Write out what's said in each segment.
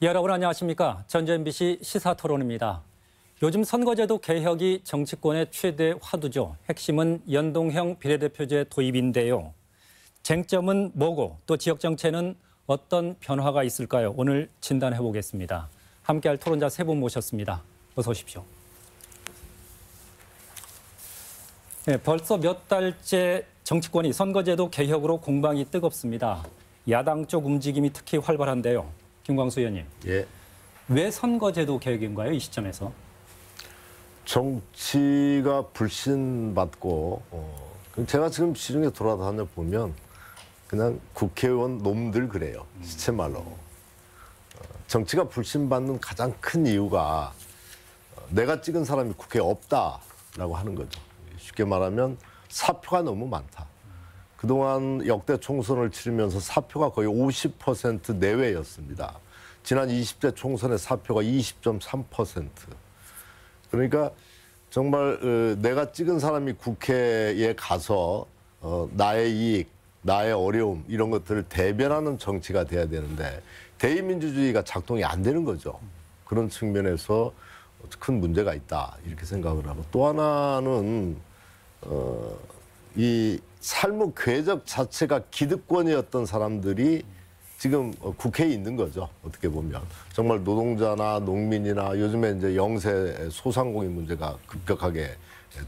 여러분 안녕하십니까? 전주 MBC 시사토론입니다. 요즘 선거제도 개혁이 정치권의 최대 화두죠. 핵심은 연동형 비례대표제 도입인데요. 쟁점은 뭐고 또 지역 정체는 어떤 변화가 있을까요? 오늘 진단해 보겠습니다. 함께할 토론자 세 분 모셨습니다. 어서 오십시오. 네, 벌써 몇 달째 정치권이 선거제도 개혁으로 공방이 뜨겁습니다. 야당 쪽 움직임이 특히 활발한데요. 김광수 의원님. 예. 왜 선거제도 개혁인가요? 이 시점에서? 정치가 불신받고 제가 지금 시중에 돌아다녀 보면 그냥 국회의원 놈들 그래요. 시체말로. 정치가 불신받는 가장 큰 이유가 내가 찍은 사람이 국회에 없다라고 하는 거죠. 쉽게 말하면 사표가 너무 많다. 그동안 역대 총선을 치르면서 사표가 거의 50% 내외였습니다. 지난 20대 총선의 사표가 20.3%. 그러니까 정말 내가 찍은 사람이 국회에 가서 나의 이익, 나의 어려움 이런 것들을 대변하는 정치가 돼야 되는데 대의민주주의가 작동이 안 되는 거죠. 그런 측면에서 큰 문제가 있다 이렇게 생각을 하고 또 하나는 이 삶의 궤적 자체가 기득권이었던 사람들이 지금 국회에 있는 거죠. 어떻게 보면 정말 노동자나 농민이나 요즘에 이제 영세 소상공인 문제가 급격하게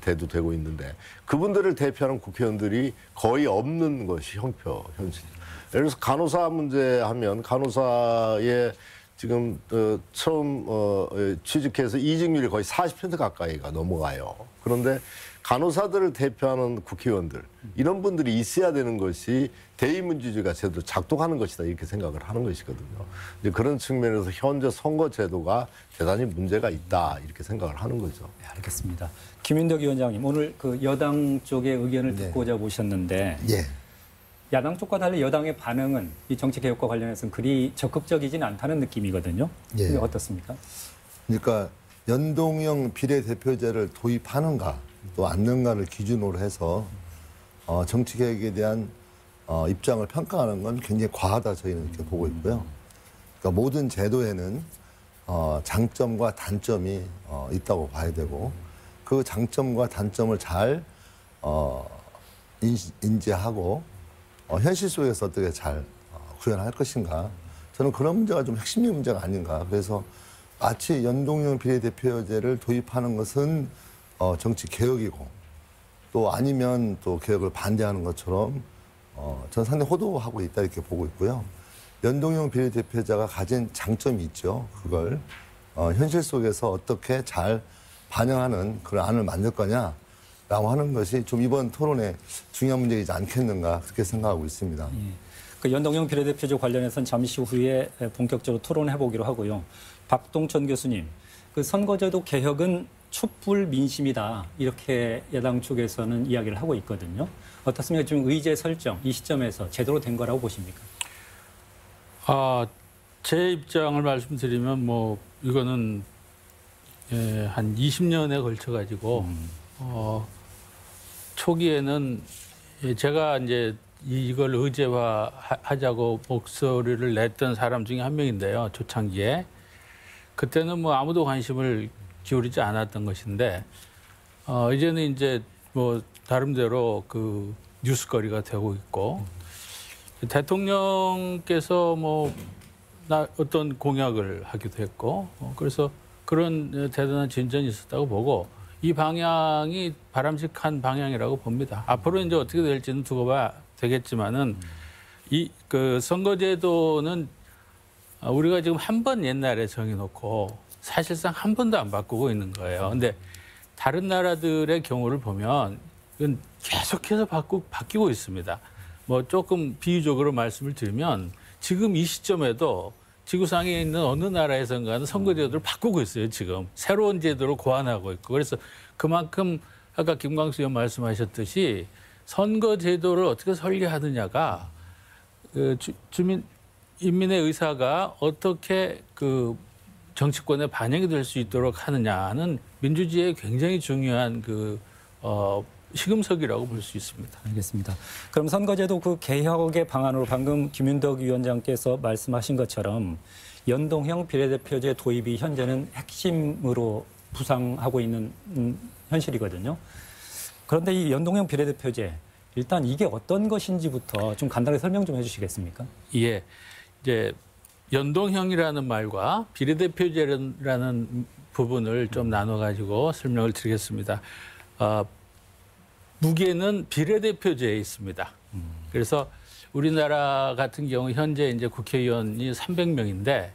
대두되고 있는데 그분들을 대표하는 국회의원들이 거의 없는 것이 현실이죠. 예를 들어서 간호사 문제 하면 간호사의 지금 처음 취직해서 이직률이 거의 40% 가까이가 넘어가요. 그런데 간호사들을 대표하는 국회의원들 이런 분들이 있어야 되는 것이 대의민주주의가 제대로 작동하는 것이다 이렇게 생각을 하는 것이거든요. 이제 그런 측면에서 현재 선거제도가 대단히 문제가 있다 이렇게 생각을 하는 거죠. 네, 알겠습니다. 김윤덕 위원장님 오늘 그 여당 쪽의 의견을 듣고자 모셨는데 야당 쪽과 달리 여당의 반응은 이 정치 개혁과 관련해서는 그리 적극적이진 않다는 느낌이거든요. 근데 어떻습니까? 그러니까 연동형 비례대표제를 도입하는가 또 않는가를 기준으로 해서 정치 개혁에 대한 입장을 평가하는 건 굉장히 과하다 저희는 이렇게 보고 있고요. 그러니까 모든 제도에는 장점과 단점이 있다고 봐야 되고 그 장점과 단점을 잘 인지하고 현실 속에서 어떻게 잘 구현할 것인가. 저는 그런 문제가 좀 핵심적인 문제가 아닌가. 그래서 마치 연동형 비례대표제를 도입하는 것은 정치 개혁이고 또 아니면 또 개혁을 반대하는 것처럼 저는 상당히 호도하고 있다 이렇게 보고 있고요. 연동형 비례대표제가 가진 장점이 있죠. 그걸 현실 속에서 어떻게 잘 반영하는 그런 안을 만들 거냐라고 하는 것이 좀 이번 토론에 중요한 문제이지 않겠는가 그렇게 생각하고 있습니다. 예. 그 연동형 비례대표제 관련해서는 잠시 후에 본격적으로 토론해 보기로 하고요. 박동천 교수님, 그 선거제도 개혁은 촛불 민심이다 이렇게 야당 쪽에서는 이야기를 하고 있거든요. 어떻습니까? 지금 의제 설정 이 시점에서 제대로 된 거라고 보십니까? 제 입장을 말씀드리면 뭐 이거는 한 20년에 걸쳐 가지고 초기에는 제가 이제 이걸 의제화하자고 목소리를 냈던 사람 중에 한 명인데요. 초창기에 그때는 뭐 아무도 관심을 기울이지 않았던 것인데 이제는 이제 뭐 다름대로 그 뉴스거리가 되고 있고 대통령께서 뭐 어떤 공약을 하기도 했고 그래서 그런 대단한 진전이 있었다고 보고 이 방향이 바람직한 방향이라고 봅니다. 앞으로 이제 어떻게 될지는 두고 봐야 되겠지만은 이 그 선거제도는 우리가 지금 한 번 옛날에 정해놓고 사실상 한 번도 안 바꾸고 있는 거예요. 근데 다른 나라들의 경우를 보면 이건 계속해서 바뀌고 있습니다. 뭐 조금 비유적으로 말씀을 드리면 지금 이 시점에도 지구상에 있는 어느 나라에선가는 선거제도를 바꾸고 있어요. 지금 새로운 제도를 고안하고 있고 그래서 그만큼 아까 김광수 의원 말씀하셨듯이 선거제도를 어떻게 설계하느냐가 그 인민의 의사가 어떻게 그 정치권에 반영이 될 수 있도록 하느냐는 민주주의의 굉장히 중요한 시금석이라고 볼 수 있습니다. 알겠습니다. 그럼 선거제도 그 개혁의 방안으로 방금 김윤덕 위원장께서 말씀하신 것처럼 연동형 비례대표제 도입이 현재는 핵심으로 부상하고 있는 현실이거든요. 그런데 이 연동형 비례대표제 일단 이게 어떤 것인지부터 좀 간단하게 설명 좀 해주시겠습니까? 예, 이제 연동형이라는 말과 비례대표제라는 부분을 좀 나눠가지고 설명을 드리겠습니다. 무게는 비례대표제에 있습니다. 그래서 우리나라 같은 경우 현재 이제 국회의원이 300명인데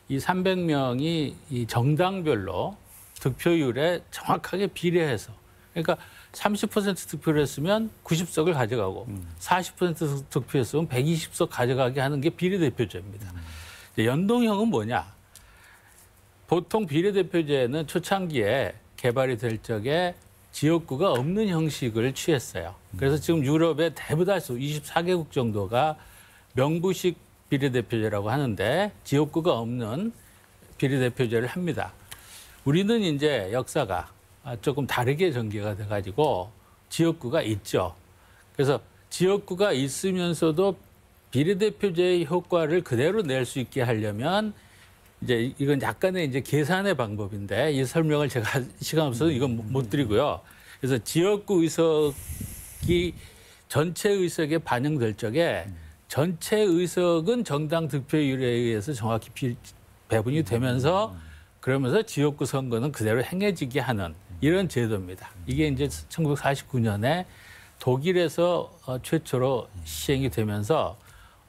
이 300명이 이 정당별로 득표율에 정확하게 비례해서 그러니까 30% 득표를 했으면 90석을 가져가고 40% 득표했으면 120석 가져가게 하는 게 비례대표제입니다. 연동형은 뭐냐? 보통 비례대표제는 초창기에 개발이 될 적에 지역구가 없는 형식을 취했어요. 그래서 지금 유럽의 대부다수 24개국 정도가 명부식 비례대표제라고 하는데 지역구가 없는 비례대표제를 합니다. 우리는 이제 역사가 조금 다르게 전개가 돼가지고 지역구가 있죠. 그래서 지역구가 있으면서도 비례대표제의 효과를 그대로 낼 수 있게 하려면 이제 이건 약간의 이제 계산의 방법인데 이 설명을 제가 시간 없어서 이건 못 드리고요. 그래서 지역구 의석이 전체 의석에 반영될 적에 전체 의석은 정당 득표율에 의해서 정확히 배분이 되면서 그러면서 지역구 선거는 그대로 행해지게 하는 이런 제도입니다. 이게 이제 1949년에 독일에서 최초로 시행이 되면서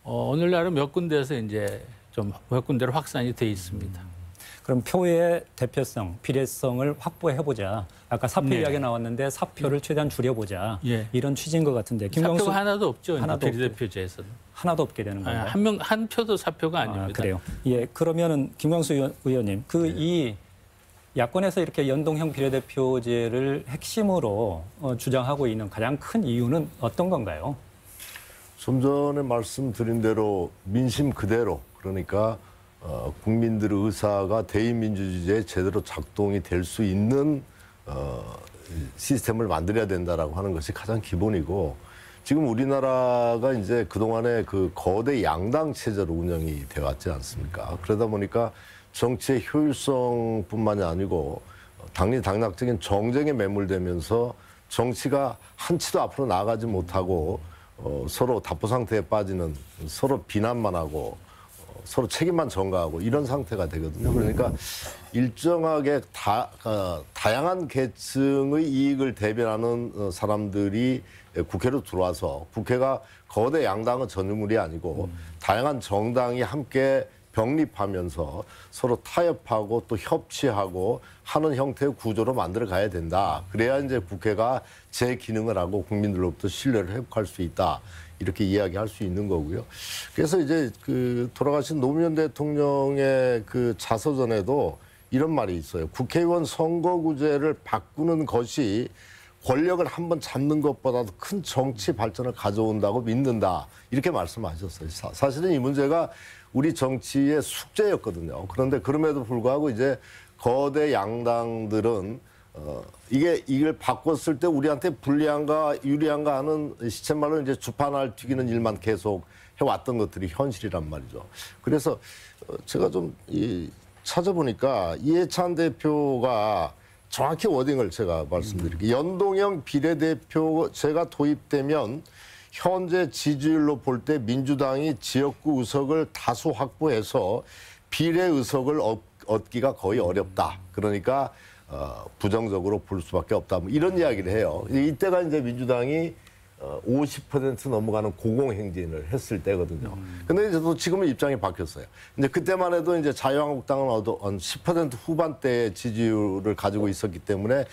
오늘날은 몇 군데에서 이제 좀 몇 군데로 확산이 돼 있습니다. 그럼 표의 대표성, 비례성을 확보해보자. 아까 사표 네. 이야기 나왔는데 사표를 최대한 줄여보자. 예. 이런 취지인 것 같은데. 김광수 사표가 하나도 없죠. 하나도 비례대표제에서는. 하나도 없게 되는 건가요? 한 표도 사표가 아닙니다. 그래요. 예, 그러면은 김광수 의원님, 이 야권에서 이렇게 연동형 비례대표제를 핵심으로 주장하고 있는 가장 큰 이유는 어떤 건가요? 좀 전에 말씀드린 대로 민심 그대로 그러니까 국민들의 의사가 대의민주주의에 제대로 작동이 될 수 있는 시스템을 만들어야 된다라고 하는 것이 가장 기본이고 지금 우리나라가 이제 그동안에 그 거대 양당 체제로 운영이 되어 왔지 않습니까? 그러다 보니까 정치의 효율성뿐만이 아니고 당리당략적인 정쟁에 매몰되면서 정치가 한치도 앞으로 나아가지 못하고 서로 답보 상태에 빠지는 서로 비난만 하고 서로 책임만 전가하고 이런 상태가 되거든요. 그러니까 일정하게 다양한 계층의 이익을 대변하는 사람들이 국회로 들어와서 국회가 거대 양당의 전유물이 아니고 다양한 정당이 함께 병립하면서 서로 타협하고 또 협치하고 하는 형태의 구조로 만들어 가야 된다. 그래야 이제 국회가 제 기능을 하고 국민들로부터 신뢰를 회복할 수 있다. 이렇게 이야기할 수 있는 거고요. 그래서 이제 그 돌아가신 노무현 대통령의 그 자서전에도 이런 말이 있어요. 국회의원 선거구제를 바꾸는 것이 권력을 한번 잡는 것보다도 큰 정치 발전을 가져온다고 믿는다. 이렇게 말씀하셨어요. 사실은 이 문제가 우리 정치의 숙제였거든요. 그런데 그럼에도 불구하고 이제 거대 양당들은 이걸 바꿨을 때 우리한테 불리한가 유리한가 하는 시쳇말로 이제 주판을 튀기는 일만 계속 해왔던 것들이 현실이란 말이죠. 그래서 제가 좀 찾아보니까 이해찬 대표가 정확히 워딩을 제가 말씀드릴게요. 연동형 비례대표제가 도입되면 현재 지지율로 볼 때 민주당이 지역구 의석을 다수 확보해서 비례 의석을 얻기가 거의 어렵다. 그러니까 부정적으로 볼 수밖에 없다. 뭐 이런 이야기를 해요. 이때가 이제 민주당이 50% 넘어가는 고공행진을 했을 때거든요. 근데 이제 또 지금은 입장이 바뀌었어요. 이제 그때만 해도 이제 자유한국당은 한 10% 후반대의 지지율을 가지고 있었기 때문에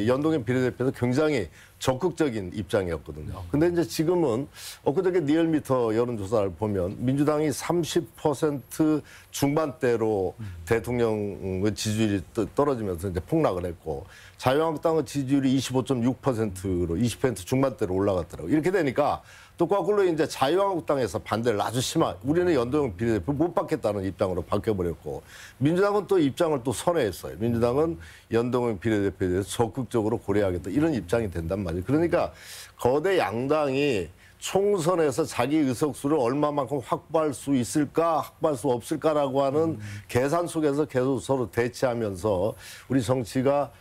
연동형 비례대표도 굉장히 적극적인 입장이었거든요. 근데 이제 지금은 엊그저께 리얼미터 여론조사를 보면 민주당이 30% 중반대로 대통령의 지지율이 떨어지면서 이제 폭락을 했고 자유한국당의 지지율이 25.6%로 20% 중반대로 올라갔더라고요. 이렇게 되니까 또 거꾸로 이제 자유한국당에서 반대를 아주 심한 우리는 연동형 비례대표 못 받겠다는 입장으로 바뀌어버렸고 민주당은 또 입장을 또 선회했어요. 민주당은 연동형 비례대표에 대해서 적극적으로 고려하겠다 이런 입장이 된단 말이에요. 그러니까 거대 양당이 총선에서 자기 의석수를 얼마만큼 확보할 수 있을까, 확보할 수 없을까라고 하는 계산 속에서 계속 서로 대치하면서 우리 정치가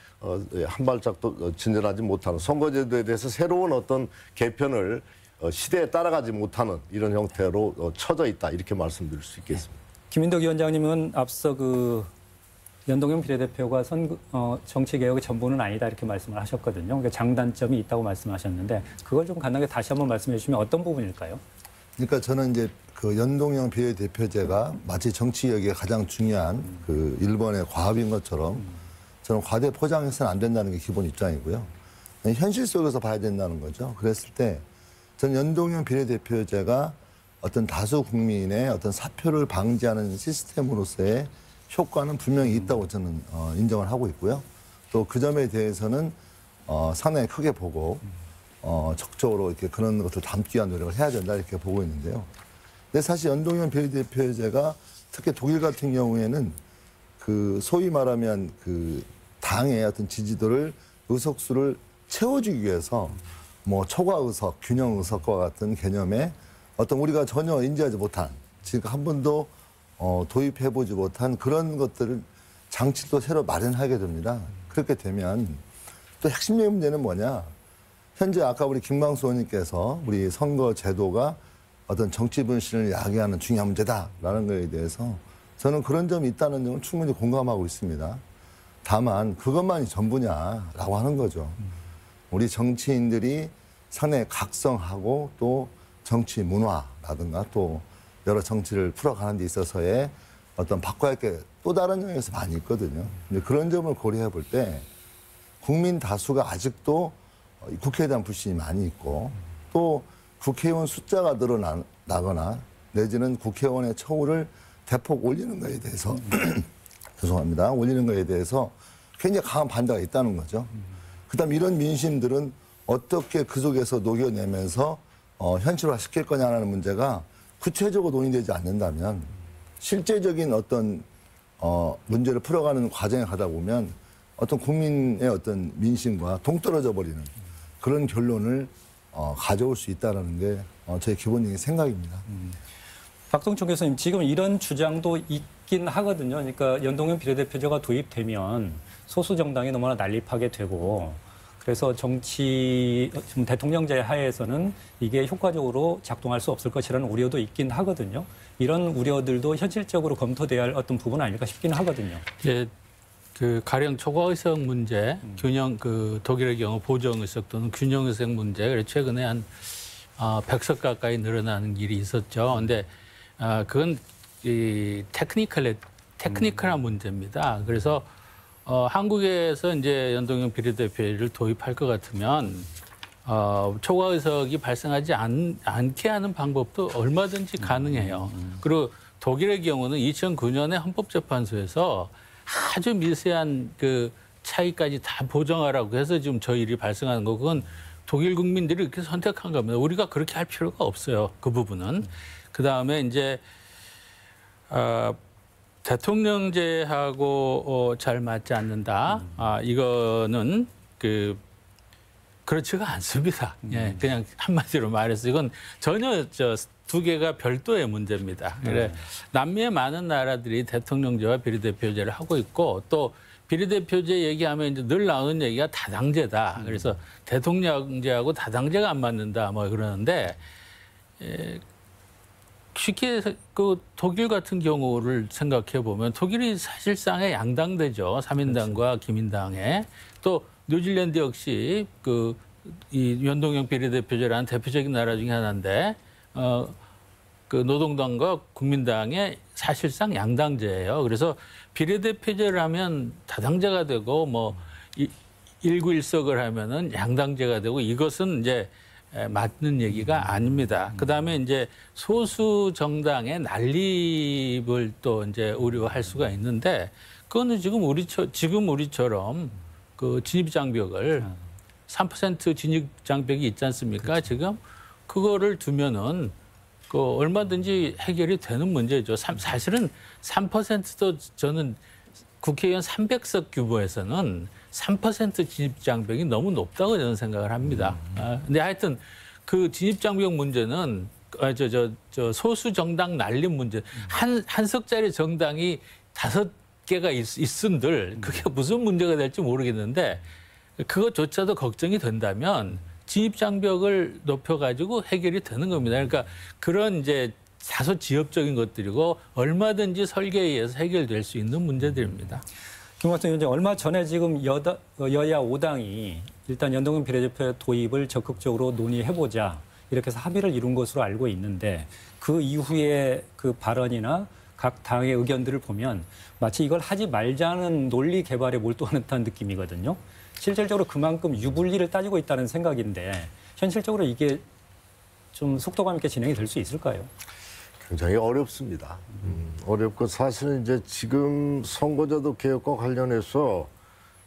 한 발짝도 진전하지 못하는, 선거제도에 대해서 새로운 어떤 개편을 시대에 따라가지 못하는 이런 형태로 처져 있다, 이렇게 말씀드릴 수 있겠습니다. 김인덕 위원장님은 앞서 연동형 비례대표가 정치개혁의 전부는 아니다, 이렇게 말씀을 하셨거든요. 그러니까 장단점이 있다고 말씀하셨는데 그걸 좀 간단하게 다시 한번 말씀해 주시면 어떤 부분일까요? 그러니까 저는 이제 그 연동형 비례대표제가 마치 정치개혁의 가장 중요한 그 1번의 과업인 것처럼 저는 과대 포장해서는 안 된다는 게 기본 입장이고요. 현실 속에서 봐야 된다는 거죠. 그랬을 때 저는 연동형 비례대표제가 어떤 다수 국민의 어떤 사표를 방지하는 시스템으로서의 효과는 분명히 있다고 저는 인정을 하고 있고요. 또 그 점에 대해서는 상당히 크게 보고 적극적으로 이렇게 그런 것을 담기 위한 노력을 해야 된다, 이렇게 보고 있는데요. 근데 사실 연동형 비례대표제가 특히 독일 같은 경우에는 그 소위 말하면 그 당의 어떤 지지도를, 의석수를 채워주기 위해서 뭐 초과 의석, 균형 의석과 같은 개념에 어떤 우리가 전혀 인지하지 못한, 지금 한 번도 도입해보지 못한 그런 것들을 장치도 새로 마련하게 됩니다. 그렇게 되면 또 핵심적인 문제는 뭐냐? 현재 아까 우리 김광수 의원님께서 우리 선거 제도가 어떤 정치 분신을 야기하는 중요한 문제다라는 것에 대해서 저는 그런 점이 있다는 점을 충분히 공감하고 있습니다. 다만 그것만이 전부냐라고 하는 거죠. 우리 정치인들이 상당히 각성하고 또 정치 문화라든가 또 여러 정치를 풀어가는 데 있어서의 어떤 바꿔야 할 게 또 다른 영역에서 많이 있거든요. 근데 그런 점을 고려해 볼 때 국민 다수가 아직도 국회에 대한 불신이 많이 있고 또 국회의원 숫자가 늘어나거나 내지는 국회의원의 처우를 대폭 올리는 것에 대해서 죄송합니다. 올리는 것에 대해서 굉장히 강한 반대가 있다는 거죠. 그다음 이런 민심들은 어떻게 그 속에서 녹여내면서 현실화 시킬 거냐라는 문제가 구체적으로 논의되지 않는다면 실제적인 어떤 문제를 풀어가는 과정에 가다 보면 어떤 국민의 어떤 민심과 동떨어져 버리는 그런 결론을 가져올 수 있다는 게 저의 기본적인 생각입니다. 박성춘 교수님, 지금 이런 주장도 있긴 하거든요. 그러니까 연동형 비례대표제가 도입되면 소수 정당이 너무나 난립하게 되고, 그래서 지금 대통령제 하에서는 이게 효과적으로 작동할 수 없을 것이라는 우려도 있긴 하거든요. 이런 우려들도 현실적으로 검토돼야 할 어떤 부분 아닐까 싶기는 하거든요. 예, 그 가령 초과의석 문제, 균형 그 독일의 경우 보정의석 또는 균형의석 문제, 그래서 최근에 한 100석 가까이 늘어나는 일이 있었죠. 근데 그건 이 테크니컬한 문제입니다. 그래서 한국에서 이제 연동형 비례대표를 도입할 것 같으면 초과의석이 발생하지 않게 하는 방법도 얼마든지 가능해요. 그리고 독일의 경우는 2009년에 헌법재판소에서 아주 미세한 그 차이까지 다 보정하라고 해서 지금 저 일이 발생하는 거, 그건 독일 국민들이 이렇게 선택한 겁니다. 우리가 그렇게 할 필요가 없어요. 그 부분은. 그다음에 이제 대통령제하고 잘 맞지 않는다. 이거는 그렇지가 않습니다. 예, 그냥 한마디로 말해서 이건 전혀 두 개가 별도의 문제입니다. 그래 남미의 많은 나라들이 대통령제와 비례대표제를 하고 있고, 또 비례대표제 얘기하면 이제 늘 나오는 얘기가 다당제다. 그래서 대통령제하고 다당제가 안 맞는다, 뭐 그러는데 쉽게 그 독일 같은 경우를 생각해 보면 독일이 사실상의 양당제죠. 3인당과 기민당에. 또 뉴질랜드 역시 이 연동형 비례대표제라는 대표적인 나라 중에 하나인데 그 노동당과 국민당의 사실상 양당제예요. 그래서 비례대표제를 하면 다당제가 되고 뭐 1구1석을 하면은 양당제가 되고, 이것은 이제 맞는 얘기가 아닙니다. 그다음에 이제 소수 정당의 난립을 또 이제 우려할 수가 있는데, 그거는 지금 우리처럼 그 진입 장벽을 3% 진입 장벽이 있지 않습니까? 그렇죠. 지금 그거를 두면은 얼마든지 해결이 되는 문제죠. 사실은 3%도 저는 국회의원 300석 규모에서는 3% 진입 장벽이 너무 높다고 저는 생각을 합니다. 근데 하여튼 그 진입장벽 문제는 저 소수 정당 날림 문제 한 석짜리 정당이 5개가 있은들 그게 무슨 문제가 될지 모르겠는데 그것조차도 걱정이 된다면 진입장벽을 높여가지고 해결이 되는 겁니다. 그러니까 그런 이제 다소 지엽적인 것들이고 얼마든지 설계에 의해서 해결될 수 있는 문제들입니다. 김관성 위원장, 얼마 전에 지금 여야 5당이 일단 연동형 비례대표 도입을 적극적으로 논의해보자 이렇게 해서 합의를 이룬 것으로 알고 있는데 그 이후에 그 발언이나 각 당의 의견들을 보면 마치 이걸 하지 말자는 논리 개발에 몰두하는 듯한 느낌이거든요. 실질적으로 그만큼 유불리를 따지고 있다는 생각인데 현실적으로 이게 좀 속도감 있게 진행이 될 수 있을까요? 굉장히 어렵습니다. 어렵고 사실은 이제 지금 선거제도 개혁과 관련해서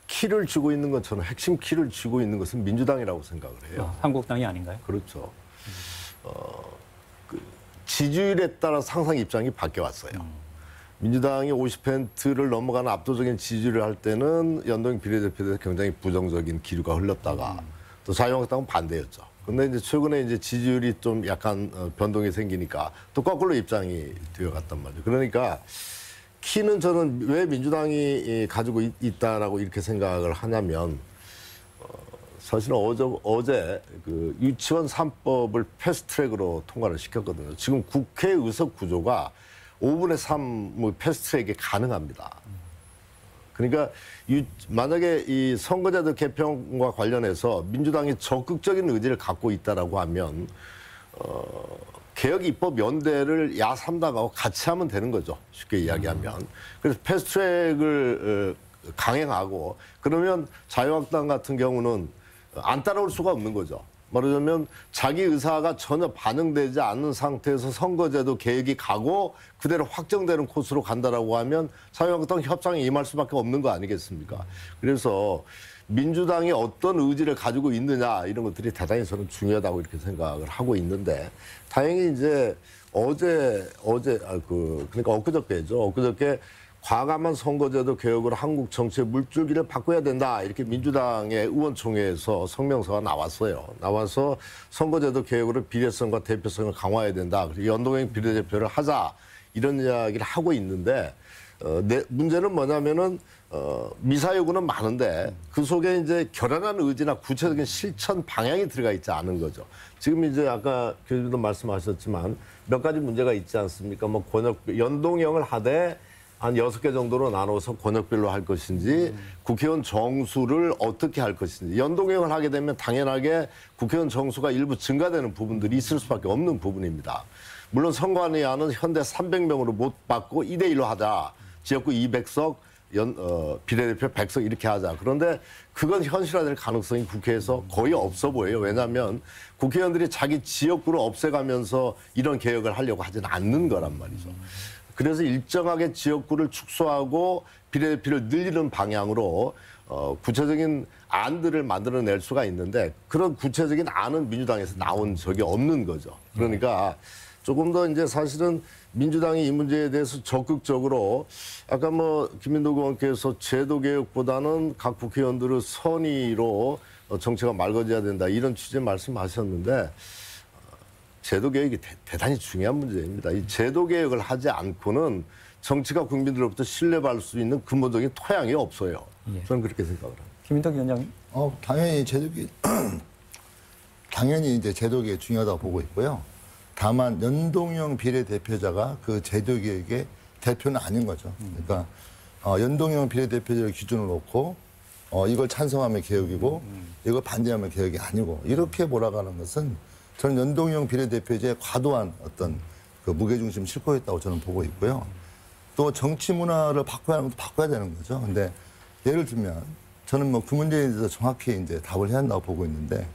키를 쥐고 있는 것처럼 핵심 키를 쥐고 있는 것은 민주당이라고 생각을 해요. 한국당이 아닌가요? 그렇죠. 그 지지율에 따라 상상 입장이 바뀌어왔어요. 민주당이 50%를 넘어가는 압도적인 지지를 할 때는 연동 비례대표에 굉장히 부정적인 기류가 흘렀다가 또 자유한국당은 반대였죠. 근데 이제 최근에 이제 지지율이 좀 약간 변동이 생기니까 또 거꾸로 입장이 되어갔단 말이죠. 그러니까 키는 저는 왜 민주당이 가지고 있다라고 이렇게 생각을 하냐면 사실은 어제 그 유치원 3법을 패스트트랙으로 통과를 시켰거든요. 지금 국회 의석 구조가 5분의 3 패스트트랙이 가능합니다. 그러니까 만약에 이 선거제도 개편과 관련해서 민주당이 적극적인 의지를 갖고 있다라고 하면 개혁 입법 연대를 야3당하고 같이 하면 되는 거죠. 쉽게 이야기하면. 그래서 패스트트랙을 강행하고 그러면 자유한국당 같은 경우는 안 따라올 수가 없는 거죠. 말하자면 자기 의사가 전혀 반영되지 않는 상태에서 선거제도 개혁이 가고 그대로 확정되는 코스로 간다라고 하면 자유한국당 협상에 임할 수밖에 없는 거 아니겠습니까? 그래서 민주당이 어떤 의지를 가지고 있느냐 이런 것들이 대단히 저는 중요하다고 이렇게 생각을 하고 있는데 다행히 이제 그러니까 엊그저께죠. 엊그저께 과감한 선거제도 개혁으로 한국 정치의 물줄기를 바꿔야 된다. 이렇게 민주당의 의원총회에서 성명서가 나왔어요. 나와서 선거제도 개혁으로 비례성과 대표성을 강화해야 된다. 그리고 연동형 비례대표를 하자. 이런 이야기를 하고 있는데 문제는 뭐냐면은 미사 요구는 많은데 그 속에 이제 결연한 의지나 구체적인 실천 방향이 들어가 있지 않은 거죠. 지금 이제 아까 교수님도 말씀하셨지만 몇 가지 문제가 있지 않습니까? 뭐 연동형을 하되 한 6개 정도로 나눠서 권역별로 할 것인지 국회의원 정수를 어떻게 할 것인지 연동형을 하게 되면 당연하게 국회의원 정수가 일부 증가되는 부분들이 있을 수밖에 없는 부분입니다. 물론 선관위안은 현대 300명으로 못 받고 2대1로 하자. 지역구 200석, 비례대표 100석 이렇게 하자. 그런데 그건 현실화될 가능성이 국회에서 거의 없어 보여요. 왜냐하면 국회의원들이 자기 지역구를 없애가면서 이런 개혁을 하려고 하지는 않는 거란 말이죠. 그래서 일정하게 지역구를 축소하고 비례대표를 늘리는 방향으로 구체적인 안들을 만들어낼 수가 있는데 그런 구체적인 안은 민주당에서 나온 적이 없는 거죠. 그러니까 조금 더 이제 사실은 민주당이 이 문제에 대해서 적극적으로 아까 뭐 김민도 의원께서 제도 개혁보다는 각 국회의원들의 선의로 정치가 맑아져야 된다 이런 취지의 말씀하셨는데 제도 개혁이 대단히 중요한 문제입니다. 이 제도 개혁을 하지 않고는 정치가 국민들로부터 신뢰받을 수 있는 근본적인 토양이 없어요. 저는 그렇게 생각을 합니다. 김인덕 위원장님. 당연히 당연히 이제 제도 개혁이 중요하다고 보고 있고요. 다만 연동형 비례대표자가 그 제도 개혁의 대표는 아닌 거죠. 그러니까 연동형 비례대표자를 기준으로 놓고 이걸 찬성하면 개혁이고 이걸 반대하면 개혁이 아니고 이렇게 몰아가는 것은 저는 연동형 비례대표제에 과도한 어떤 그 무게중심 실고했다고 저는 보고 있고요. 또 정치 문화를 바꿔야 하는 것도 바꿔야 되는 거죠. 근데 예를 들면 저는 뭐 그 문제에 대해서 정확히 이제 답을 해야 한다고 보고 있는데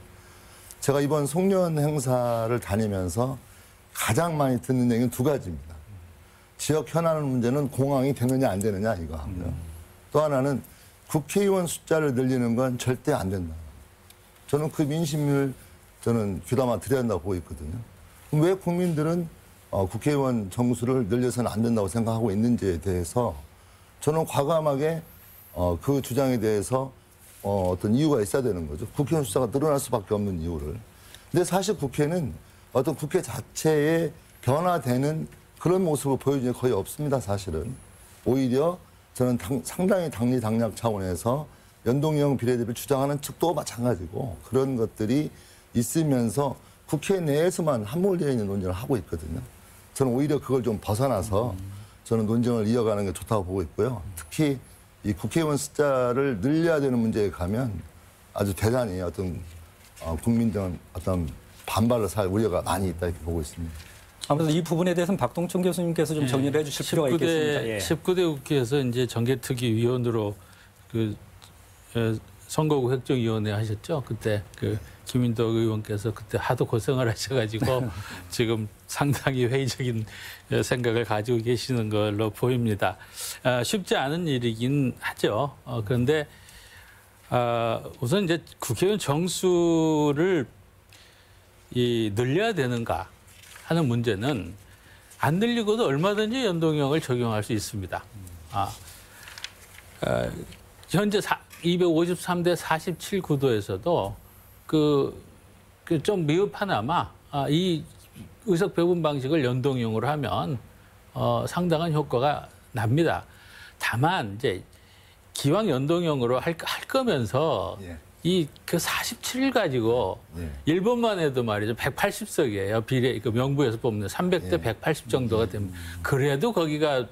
제가 이번 송년 행사를 다니면서 가장 많이 듣는 얘기는 2가지입니다. 지역 현안 문제는 공항이 되느냐 안 되느냐 이거 하고요. 또 하나는 국회의원 숫자를 늘리는 건 절대 안 된다. 저는 그 민심을 저는 귀담아 드려야 한다고 보고 있거든요. 그럼 왜 국민들은 국회의원 정수를 늘려서는 안 된다고 생각하고 있는지에 대해서 저는 과감하게 그 주장에 대해서 어떤 이유가 있어야 되는 거죠. 국회의원 숫자가 늘어날 수밖에 없는 이유를. 근데 사실 국회는 어떤 국회 자체에 변화되는 그런 모습을 보여준 게 거의 없습니다, 사실은. 오히려 저는 상당히 당리당략 차원에서 연동형 비례대표 주장하는 측도 마찬가지고 그런 것들이 있으면서 국회 내에서만 함몰되어 있는 논쟁을 하고 있거든요. 저는 오히려 그걸 좀 벗어나서 저는 논쟁을 이어가는 게 좋다고 보고 있고요. 특히 이 국회의원 숫자를 늘려야 되는 문제에 가면 아주 대단히 어떤 국민들은 어떤 반발을 살 우려가 많이 있다 이렇게 보고 있습니다. 아무래도 이 부분에 대해서는 박동춘 교수님께서 좀 정리를 해주실 필요가 있겠습니다. 예. 19대 국회에서 이제 정개특위 위원으로 그 선거구 획정위원회 하셨죠. 그때 그 김인덕 의원께서 그때 하도 고생을 하셔가지고 지금 상당히 회의적인 생각을 가지고 계시는 걸로 보입니다. 쉽지 않은 일이긴 하죠. 그런데 우선 이제 국회의원 정수를 늘려야 되는가 하는 문제는 안 늘리고도 얼마든지 연동형을 적용할 수 있습니다. 현재 253대 47 구도에서도 좀 미흡하나마 이 의석 배분 방식을 연동형으로 하면 상당한 효과가 납니다. 다만 이제 기왕 연동형으로 할 거면서 이 그 47을 가지고 일본만 해도 말이죠 180석이에요. 비례 그 명부에서 뽑는 300대 180 정도가 되면 그래도 거기가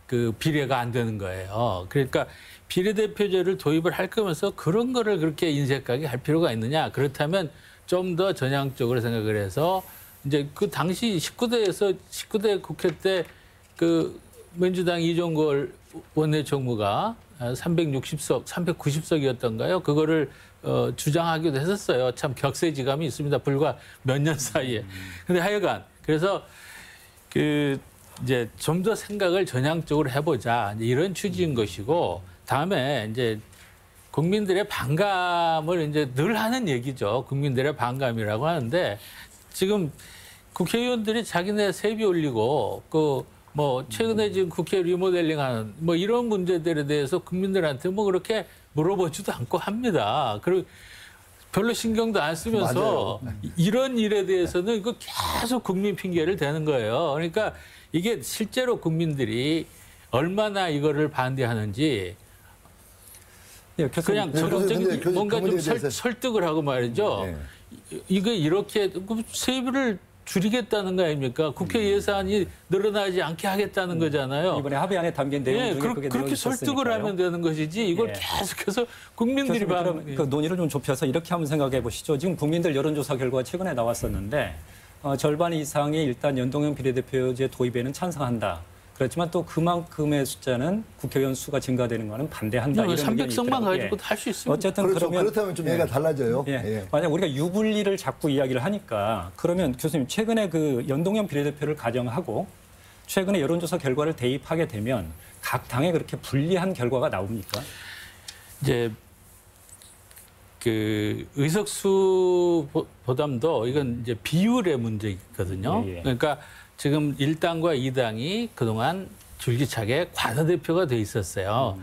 그 비례가 안 되는 거예요. 그러니까 비례대표제를 도입을 할 거면서 그런 거를 그렇게 인색하게 할 필요가 있느냐? 그렇다면 좀 더 전향적으로 생각을 해서 이제 그 당시 19대 국회 때 그 민주당 이종걸 원내총무가 360석, 390석이었던가요? 그거를 주장하기도 했었어요. 참 격세지감이 있습니다. 불과 몇 년 사이에. 근데 하여간 그래서 이제 좀 더 생각을 전향적으로 해보자. 이제 이런 취지인 것이고 다음에 이제 국민들의 반감을 이제 늘 하는 얘기죠. 국민들의 반감이라고 하는데 지금 국회의원들이 자기네 세비 올리고 뭐 최근에 지금 국회 리모델링하는 뭐 이런 문제들에 대해서 국민들한테 뭐 그렇게 물어보지도 않고 합니다. 그리고 별로 신경도 안 쓰면서 이런 일에 대해서는 이거 계속 국민 핑계를 대는 거예요. 그러니까 이게 실제로 국민들이 얼마나 이거를 반대하는지 그냥 적극적인 뭔가 좀 설득을 하고 말이죠. 이거 이렇게 세비를 줄이겠다는 거 아닙니까? 국회 예산이 늘어나지 않게 하겠다는 거잖아요. 이번에 합의안에 담긴 내용 중에 그렇게 설득을 하면 되는 것이지 이걸 계속해서 국민들이 그 논의를 좀 좁혀서 이렇게 한번 생각해 보시죠. 지금 국민들 여론조사 결과가 최근에 나왔었는데 절반 이상이 일단 연동형 비례대표제 도입에는 찬성한다. 그렇지만 또 그만큼의 숫자는 국회의원 수가 증가되는 거는 반대한다. 이런 300석만 가지고도 할 수 있습니다. 어쨌든 그렇죠. 그렇다면 좀 얘기가 달라져요. 만약 우리가 유불리를 자꾸 이야기를 하니까 그러면 교수님 최근에 그 연동형 비례대표를 가정하고 최근에 여론조사 결과를 대입하게 되면 각 당에 그렇게 불리한 결과가 나옵니까? 이제 그 의석수 보담도 이건 이제 비율의 문제거든요. 그러니까 지금 1당과 2당이 그동안 줄기차게 과다대표가 돼 있었어요.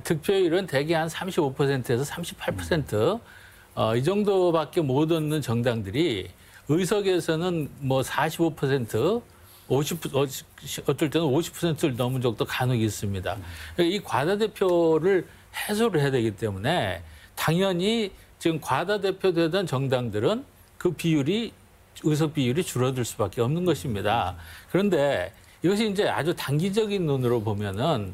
득표율은 대개 한 35%에서 38%. 이 정도밖에 못 얻는 정당들이 의석에서는 뭐 45%, 어떨 때는 50%를 넘은 적도 간혹 있습니다. 이 과다대표를 해소를 해야 되기 때문에 당연히 지금 과다대표되던 정당들은 그 비율이 의석 비율이 줄어들 수밖에 없는 것입니다. 그런데 이것이 이제 아주 단기적인 눈으로 보면은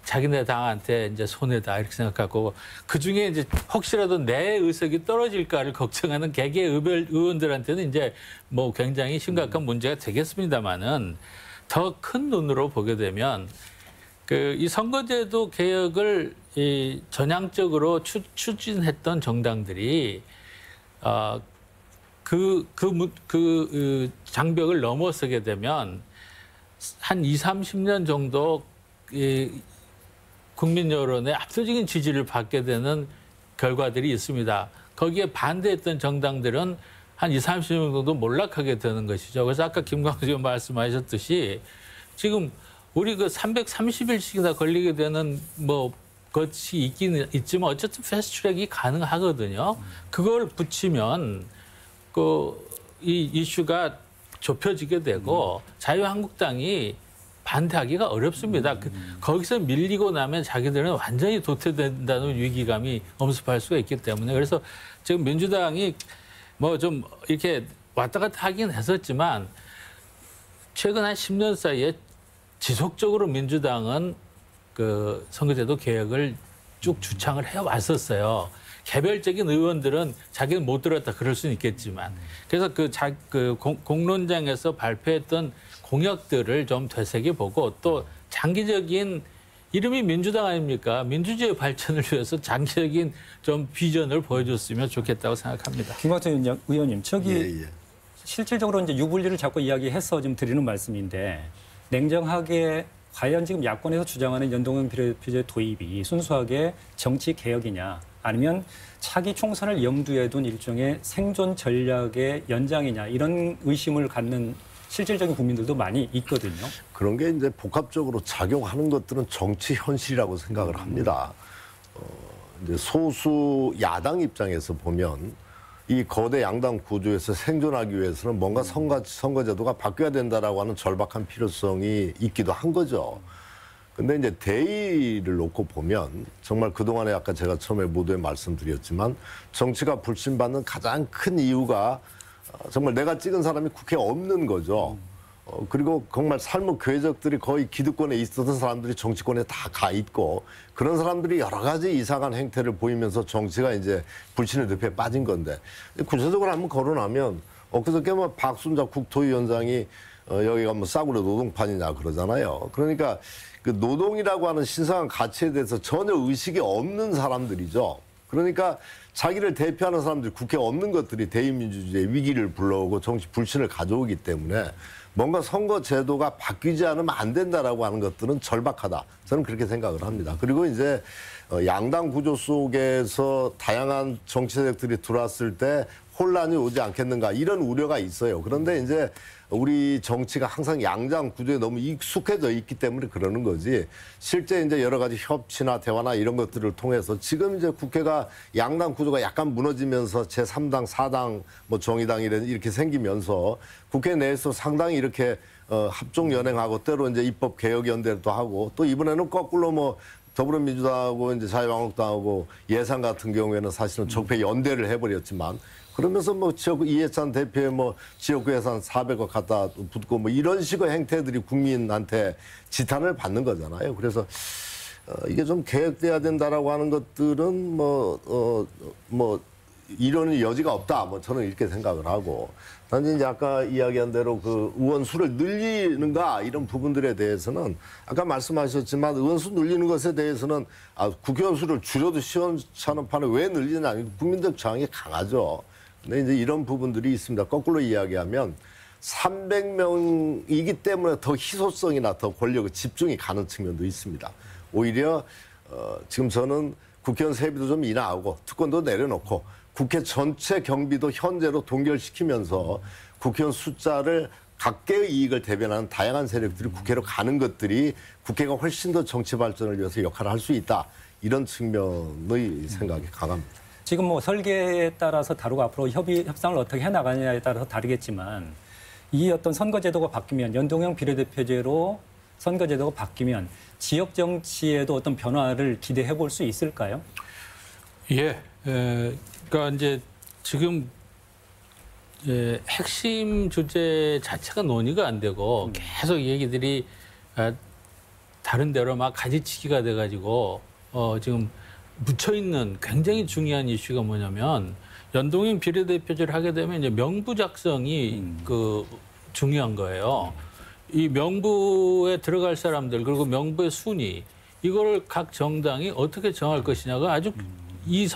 자기네 당한테 이제 손해다 이렇게 생각하고 그 중에 이제 혹시라도 내 의석이 떨어질까를 걱정하는 개개 의원들한테는 이제 뭐 굉장히 심각한 문제가 되겠습니다만은 더 큰 눈으로 보게 되면 이 선거제도 개혁을 전향적으로 추진했던 정당들이 그 장벽을 넘어서게 되면 한 20-30년 정도 국민 여론의 압도적인 지지를 받게 되는 결과들이 있습니다. 거기에 반대했던 정당들은 한 20-30년 정도 몰락하게 되는 것이죠. 그래서 아까 김광수 의원 말씀하셨듯이 지금 우리 그 330일씩이나 걸리게 되는 뭐 것이 있기는 있지만 어쨌든 패스트트랙이 가능하거든요. 그걸 붙이면 이 이슈가 좁혀지게 되고 자유한국당이 반대하기가 어렵습니다. 거기서 밀리고 나면 자기들은 완전히 도태된다는 위기감이 엄습할 수가 있기 때문에 그래서 지금 민주당이 뭐 좀 이렇게 왔다 갔다 하긴 했었지만 최근 한 10년 사이에 지속적으로 민주당은 그 선거제도 개혁을 쭉 주창을 해왔었어요. 개별적인 의원들은 자기는 못 들었다 그럴 수는 있겠지만 그래서 공론장에서 발표했던 공약들을 좀 되새겨보고 또 장기적인 이름이 민주당 아닙니까? 민주주의 발전을 위해서 장기적인 좀 비전을 보여줬으면 좋겠다고 생각합니다. 김광태 의원님, 저기 예. 실질적으로 이제 유불리를 자꾸 이야기해서 좀 드리는 말씀인데 냉정하게 과연 지금 야권에서 주장하는 연동형 비례대표제 도입이 순수하게 정치 개혁이냐 아니면 차기 총선을 염두에 둔 일종의 생존 전략의 연장이냐 이런 의심을 갖는 실질적인 국민들도 많이 있거든요. 그런 게 이제 복합적으로 작용하는 것들은 정치 현실이라고 생각을 합니다. 이제 소수 야당 입장에서 보면 이 거대 양당 구조에서 생존하기 위해서는 뭔가 선거제도가 바뀌어야 된다라고 하는 절박한 필요성이 있기도 한 거죠. 근데 이제 대의를 놓고 보면 정말 그동안에 아까 제가 처음에 모두에 말씀드렸지만 정치가 불신받는 가장 큰 이유가 정말 내가 찍은 사람이 국회에 없는 거죠. 그리고 정말 삶의 궤적들이 거의 기득권에 있었던 사람들이 정치권에 다 가 있고 그런 사람들이 여러 가지 이상한 행태를 보이면서 정치가 이제 불신의 늪에 빠진 건데 구체적으로 한번 거론하면 엊그저께 뭐 박순자 국토위원장이 여기가 뭐 싸구려 노동판이냐 그러잖아요. 그러니까 그 노동이라고 하는 신성한 가치에 대해서 전혀 의식이 없는 사람들이죠. 그러니까 자기를 대표하는 사람들이 국회에 없는 것들이 대의민주주의의 위기를 불러오고 정치 불신을 가져오기 때문에 뭔가 선거 제도가 바뀌지 않으면 안 된다라고 하는 것들은 절박하다. 저는 그렇게 생각을 합니다. 그리고 이제 양당 구조 속에서 다양한 정치 세력들이 들어왔을 때 혼란이 오지 않겠는가 이런 우려가 있어요. 그런데 이제 우리 정치가 항상 양당 구조에 너무 익숙해져 있기 때문에 그러는 거지. 실제 이제 여러 가지 협치나 대화나 이런 것들을 통해서 지금 이제 국회가 양당 구조가 약간 무너지면서 제3당, 4당, 뭐 정의당 이렇게 생기면서 국회 내에서 상당히 이렇게 합종 연행하고 때로 이제 입법 개혁 연대도 하고 또 이번에는 거꾸로 뭐 더불어민주당하고 이제 자유한국당하고 예산 같은 경우에는 사실은 적폐 연대를 해버렸지만 그러면서 뭐 지역 이해찬 대표의 뭐 지역구 예산 400억 갖다 붙고 뭐 이런 식의 행태들이 국민한테 지탄을 받는 거잖아요. 그래서 이게 좀 개혁돼야 된다라고 하는 것들은 뭐 이론의 여지가 없다. 뭐 저는 이렇게 생각을 하고 단지 이제 아까 이야기한 대로 그 의원 수를 늘리는가 이런 부분들에 대해서는 아까 말씀하셨지만 의원 수 늘리는 것에 대해서는 국회의원 수를 줄여도 시원찮은 판에 왜 늘리느냐 국민적 저항이 강하죠. 근데 이제 이런 부분들이 있습니다. 거꾸로 이야기하면 300명이기 때문에 더 희소성이나 더 권력의 집중이 가는 측면도 있습니다. 오히려 지금 저는 국회의원 세비도 좀 인하하고 특권도 내려놓고 국회 전체 경비도 현재로 동결시키면서 국회의원 숫자를 각계의 이익을 대변하는 다양한 세력들이 국회로 가는 것들이 국회가 훨씬 더 정치 발전을 위해서 역할을 할 수 있다. 이런 측면의 생각이 강합니다. 지금 뭐 설계에 따라서 다루고 앞으로 협상을 어떻게 해나가느냐에 따라서 다르겠지만 이 어떤 선거제도가 바뀌면 연동형 비례대표제로 선거제도가 바뀌면 지역 정치에도 어떤 변화를 기대해 볼 수 있을까요? 예. 그러니까 이제 지금 핵심 주제 자체가 논의가 안 되고 계속 얘기들이 다른 데로 막 가지치기가 돼가지고 지금 묻혀있는 굉장히 중요한 이슈가 뭐냐면 연동형 비례대표제를 하게 되면 이제 명부 작성이 중요한 거예요. 이 명부에 들어갈 사람들 그리고 명부의 순위 이걸 각 정당이 어떻게 정할 것이냐가 아주 이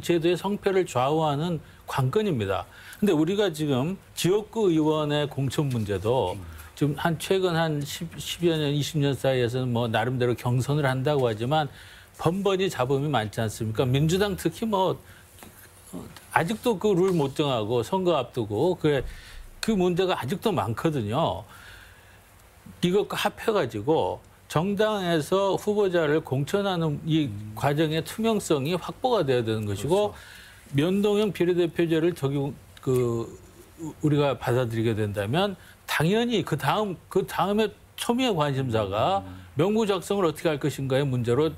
제도의 성패를 좌우하는 관건입니다. 근데 우리가 지금 지역구 의원의 공천 문제도 지금 최근 한 10여 년, 20년 사이에서는 뭐 나름대로 경선을 한다고 하지만 번번이 잡음이 많지 않습니까? 민주당 특히 뭐 아직도 그 룰 못 정하고 선거 앞두고 그 문제가 아직도 많거든요. 이것과 합해가지고 정당에서 후보자를 공천하는 이 과정의 투명성이 확보가 돼야 되는 것이고 연동형 비례대표제를 우리가 받아들이게 된다면 당연히 그 다음에 초미의 관심사가 명부 작성을 어떻게 할 것인가의 문제로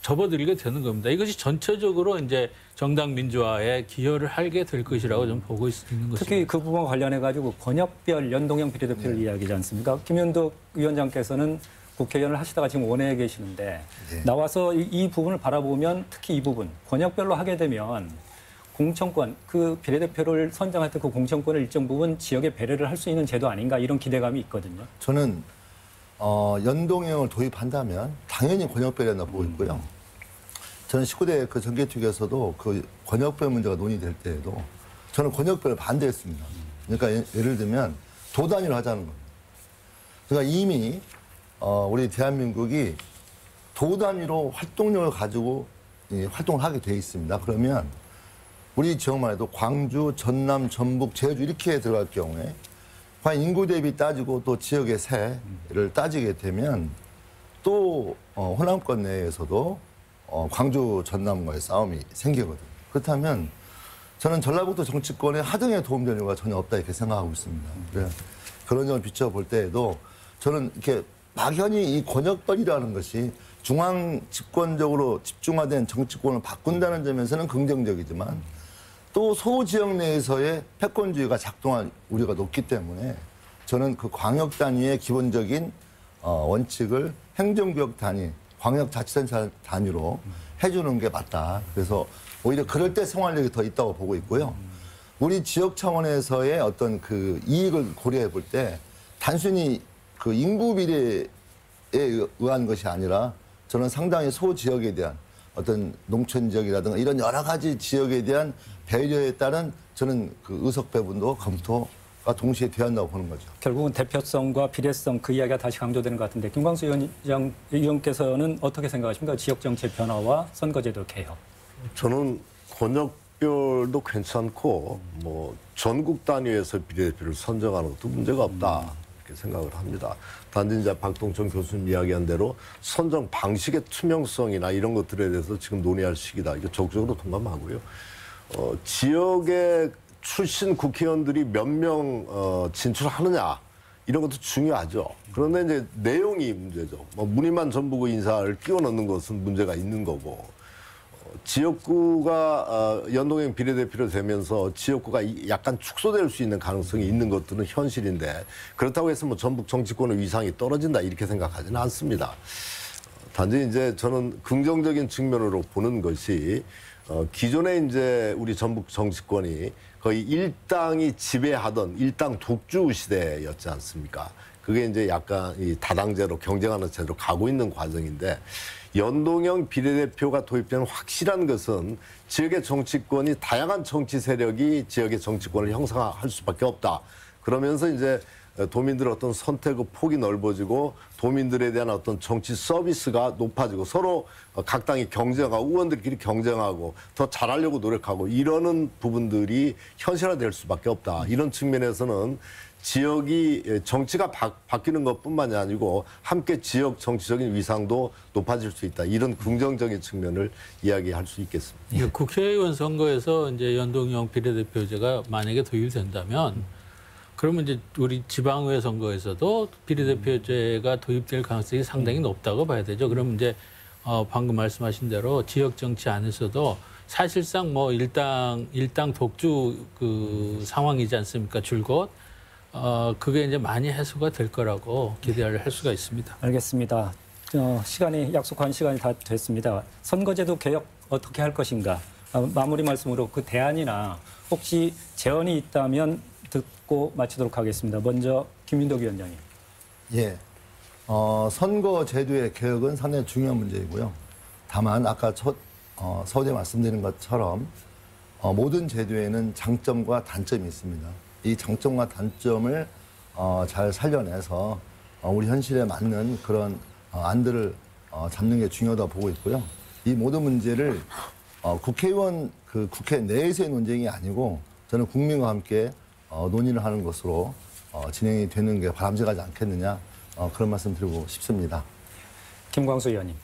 접어들게 되는 겁니다. 이것이 전체적으로 이제 정당 민주화에 기여를 하게 될 것이라고 저는 보고 있는 것입니다. 특히 그 부분과 관련해 가지고 권역별 연동형 비례대표를 이야기하지 않습니까? 김현덕 위원장께서는 국회의원을 하시다가 지금 원외에 계시는데 나와서 이 부분을 바라보면 특히 이 부분 권역별로 하게 되면 공천권, 그 비례대표를 선정할 때 그 공천권을 일정 부분 지역에 배려를 할 수 있는 제도 아닌가 이런 기대감이 있거든요. 저는 연동형을 도입한다면 당연히 권역별이 한다고 보고 있고요. 저는 19대 그 정개특위에서도 그 권역별 문제가 논의될 때에도 저는 권역별을 반대했습니다. 그러니까 예를 들면 도 단위로 하자는 겁니다. 그러니까 이미 우리 대한민국이 도 단위로 활동력을 가지고 활동을 하게 돼 있습니다. 그러면 우리 지역만 해도 광주, 전남, 전북, 제주 이렇게 들어갈 경우에 과연 인구 대비 따지고 또 지역의 세를 따지게 되면 또 호남권 내에서도 광주, 전남과의 싸움이 생기거든요. 그렇다면 저는 전라북도 정치권의 하등에 도움될 이유가 전혀 없다 이렇게 생각하고 있습니다. 그런 점을 비춰볼 때에도 저는 이렇게 막연히 이 권역별이라는 것이 중앙 집권적으로 집중화된 정치권을 바꾼다는 점에서는 긍정적이지만 또 소지역 내에서의 패권주의가 작동할 우려가 높기 때문에 저는 그 광역 단위의 기본적인 원칙을 행정구역 단위, 광역자치단체 단위로 해주는 게 맞다. 그래서 오히려 그럴 때 생활력이 더 있다고 보고 있고요. 우리 지역 차원에서의 어떤 그 이익을 고려해 볼 때 단순히 그 인구 비례에 의한 것이 아니라 저는 상당히 소지역에 대한 어떤 농촌 지역이라든가 이런 여러 가지 지역에 대한 배려에 따른 저는 그 의석 배분도 검토가 동시에 돼야 한다고 보는 거죠. 결국은 대표성과 비례성 그 이야기가 다시 강조되는 것 같은데 김광수 의원께서는 어떻게 생각하십니까? 지역 정치 변화와 선거제도 개혁. 저는 권역별도 괜찮고 뭐 전국 단위에서 비례대표를 선정하는 것도 문제가 없다 이렇게 생각을 합니다. 단지 이제 박동천 교수님 이야기한 대로 선정 방식의 투명성이나 이런 것들에 대해서 지금 논의할 시기다. 이거 적극적으로 동감하고요. 지역의 출신 국회의원들이 몇 명 진출하느냐 이런 것도 중요하죠. 그런데 이제 내용이 문제죠. 뭐 무늬만 전부고 인사를 끼워 넣는 것은 문제가 있는 거고 지역구가 연동형 비례대표로 되면서 지역구가 약간 축소될 수 있는 가능성이 있는 것들은 현실인데 그렇다고 해서 뭐 전북 정치권의 위상이 떨어진다 이렇게 생각하지는 않습니다. 단지 이제 저는 긍정적인 측면으로 보는 것이 기존에 이제 우리 전북 정치권이 거의 일당이 지배하던 일당 독주 시대였지 않습니까? 그게 이제 약간 이 다당제로 경쟁하는 제도로 가고 있는 과정인데 연동형 비례대표가 도입되는 확실한 것은 지역의 정치권이 다양한 정치 세력이 지역의 정치권을 형성할 수밖에 없다. 그러면서 이제 도민들의 어떤 선택의 폭이 넓어지고 도민들에 대한 어떤 정치 서비스가 높아지고 서로 각 당이 경쟁하고 의원들끼리 경쟁하고 더 잘하려고 노력하고 이러는 부분들이 현실화될 수밖에 없다. 이런 측면에서는 지역이 정치가 바뀌는 것뿐만이 아니고 함께 지역 정치적인 위상도 높아질 수 있다. 이런 긍정적인 측면을 이야기할 수 있겠습니다. 국회의원 선거에서 이제 연동형 비례대표제가 만약에 도입된다면 그러면 이제 우리 지방의회 선거에서도 비례대표제가 도입될 가능성이 상당히 높다고 봐야 되죠. 그러면 이제 방금 말씀하신 대로 지역 정치 안에서도 사실상 뭐 일당 독주 그 상황이지 않습니까? 줄곧. 그게 이제 많이 해소가 될 거라고 기대를 할 수가 있습니다. 알겠습니다. 약속한 시간이 다 됐습니다. 선거제도 개혁 어떻게 할 것인가? 마무리 말씀으로 그 대안이나 혹시 제언이 있다면 듣고 마치도록 하겠습니다. 먼저 김윤덕 위원장님. 예. 선거제도의 개혁은 상당히 중요한 문제이고요. 다만 아까 서두에 말씀드린 것처럼 모든 제도에는 장점과 단점이 있습니다. 이 장점과 단점을 잘 살려내서 우리 현실에 맞는 그런 안들을 잡는 게 중요하다고 보고 있고요. 이 모든 문제를 국회의원 국회 내에서의 논쟁이 아니고 저는 국민과 함께 논의를 하는 것으로 진행이 되는 게 바람직하지 않겠느냐 그런 말씀 드리고 싶습니다. 김광수 의원님.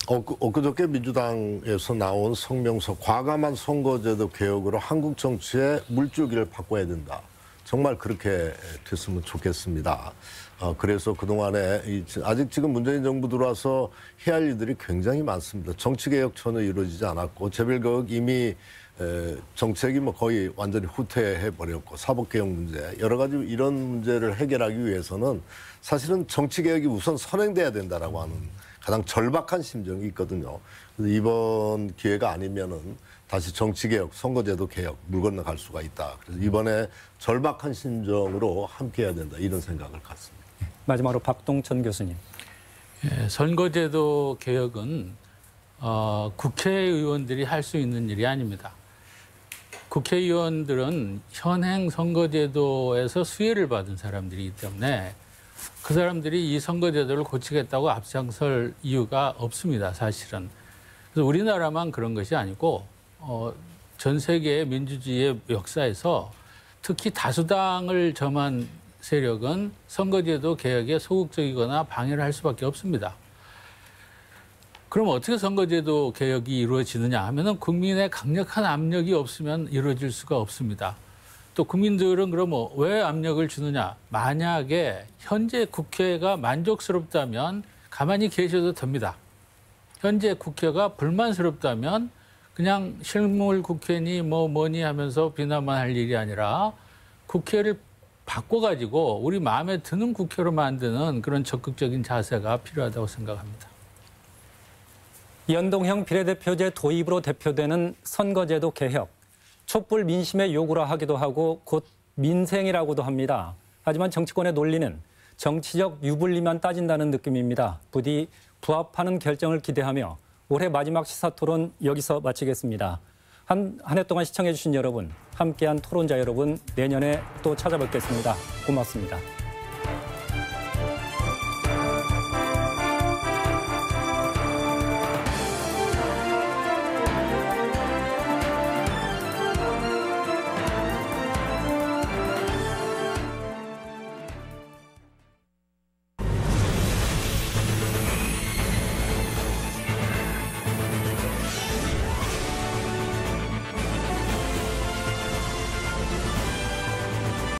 엊그저께 민주당에서 나온 성명서 과감한 선거제도 개혁으로 한국 정치의 물줄기를 바꿔야 된다. 정말 그렇게 됐으면 좋겠습니다. 그래서 그동안에 아직 지금 문재인 정부 들어와서 해야 할 일들이 굉장히 많습니다. 정치개혁 전혀 이루어지지 않았고 재벌개혁 이미 정책이 뭐 거의 완전히 후퇴해버렸고 사법개혁 문제 여러 가지 이런 문제를 해결하기 위해서는 사실은 정치개혁이 우선 선행돼야 된다라고 하는 가장 절박한 심정이 있거든요. 그래서 이번 기회가 아니면은 다시 정치개혁, 선거제도 개혁 물 건너갈 수가 있다. 그래서 이번에 절박한 심정으로 함께해야 된다 이런 생각을 갖습니다. 마지막으로 박동천 교수님. 예, 선거제도 개혁은 국회의원들이 할 수 있는 일이 아닙니다. 국회의원들은 현행 선거제도에서 수혜를 받은 사람들이기 때문에 그 사람들이 이 선거제도를 고치겠다고 앞장설 이유가 없습니다, 사실은. 그래서 우리나라만 그런 것이 아니고 전 세계의 민주주의의 역사에서 특히 다수당을 점한 세력은 선거제도 개혁에 소극적이거나 방해를 할 수밖에 없습니다. 그럼 어떻게 선거제도 개혁이 이루어지느냐 하면은 국민의 강력한 압력이 없으면 이루어질 수가 없습니다. 또 국민들은 그럼 왜 압력을 주느냐? 만약에 현재 국회가 만족스럽다면 가만히 계셔도 됩니다. 현재 국회가 불만스럽다면 그냥 실물 국회니 뭐니 하면서 비난만 할 일이 아니라 국회를 바꿔가지고 우리 마음에 드는 국회로 만드는 그런 적극적인 자세가 필요하다고 생각합니다. 연동형 비례대표제 도입으로 대표되는 선거제도 개혁. 촛불 민심의 요구라 하기도 하고 곧 민생이라고도 합니다. 하지만 정치권의 논리는 정치적 유불리만 따진다는 느낌입니다. 부디 부합하는 결정을 기대하며 올해 마지막 시사토론 여기서 마치겠습니다. 한 해 동안 시청해 주신 여러분, 함께한 토론자 여러분, 내년에 또 찾아뵙겠습니다. 고맙습니다.